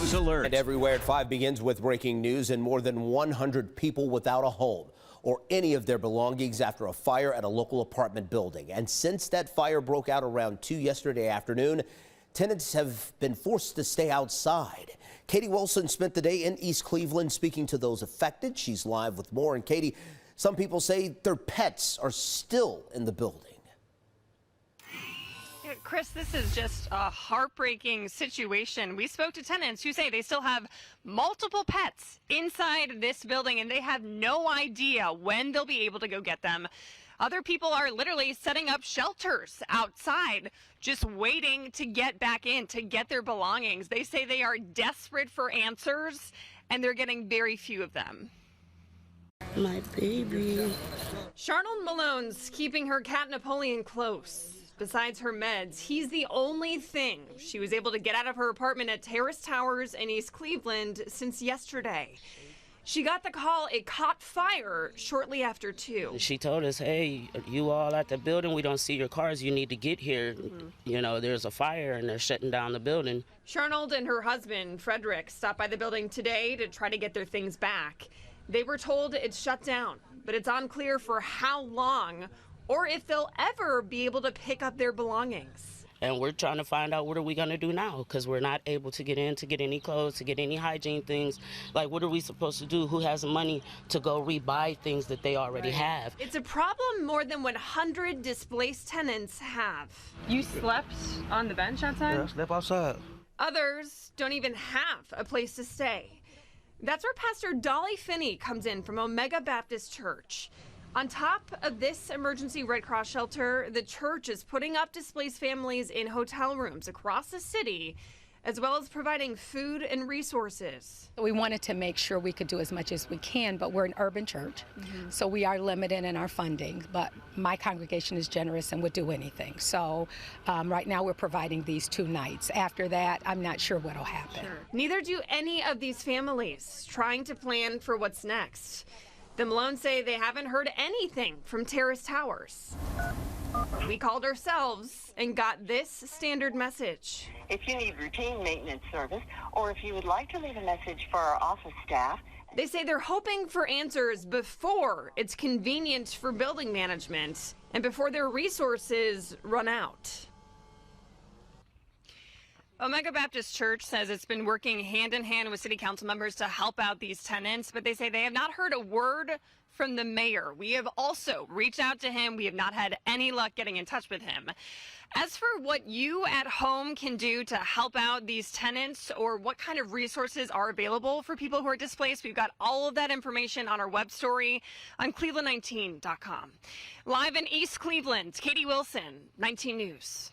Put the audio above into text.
News Alert. And Everywhere at 5 begins with breaking news and more than 100 people without a home or any of their belongings after a fire at a local apartment building. And since that fire broke out around 2 yesterday afternoon, tenants have been forced to stay outside. Katie Wilson spent the day in East Cleveland speaking to those affected. She's live with more. And Katie, some people say their pets are still in the building. Chris, this is just a heartbreaking situation. We spoke to tenants who say they still have multiple pets inside this building and they have no idea when they'll be able to go get them. Other people are literally setting up shelters outside, just waiting to get back in, to get their belongings. They say they are desperate for answers and they're getting very few of them. My baby. Charnold Malone's keeping her cat Napoleon close. Besides her meds, he's the only thing she was able to get out of her apartment at Terrace Towers in East Cleveland since yesterday. She got the call it caught fire shortly after 2. She told us, hey, you all at the building, we don't see your cars, you need to get here. You know, there's a fire and they're shutting down the building. Charnold and her husband, Frederick, stopped by the building today to try to get their things back. They were told it's shut down, but it's unclear for how long or if they'll ever be able to pick up their belongings. And we're trying to find out what are we going to do now, because we're not able to get in to get any clothes, to get any hygiene things. Like, what are we supposed to do? Who has money to go rebuy things that they already have? It's a problem more than 100 displaced tenants have. You slept on the bench outside? Yeah, I slept outside. Others don't even have a place to stay. That's where Pastor Dolly Finney comes in from Omega Baptist Church. On top of this emergency Red Cross shelter, the church is putting up displaced families in hotel rooms across the city, as well as providing food and resources. We wanted to make sure we could do as much as we can, but we're an urban church, so we are limited in our funding. But my congregation is generous and would do anything. So right now we're providing these 2 nights. After that, I'm not sure what'll happen. Neither do any of these families trying to plan for what's next. The Malones say they haven't heard anything from Terrace Towers. We called ourselves and got this standard message. If you need routine maintenance service, or if you would like to leave a message for our office staff. They say they're hoping for answers before it's convenient for building management and before their resources run out. Omega Baptist Church says it's been working hand in hand with city council members to help out these tenants, but they say they have not heard a word from the mayor. We have also reached out to him. We have not had any luck getting in touch with him. As for what you at home can do to help out these tenants or what kind of resources are available for people who are displaced, we've got all of that information on our web story on cleveland19.com. Live in East Cleveland, Katie Wilson, 19 News.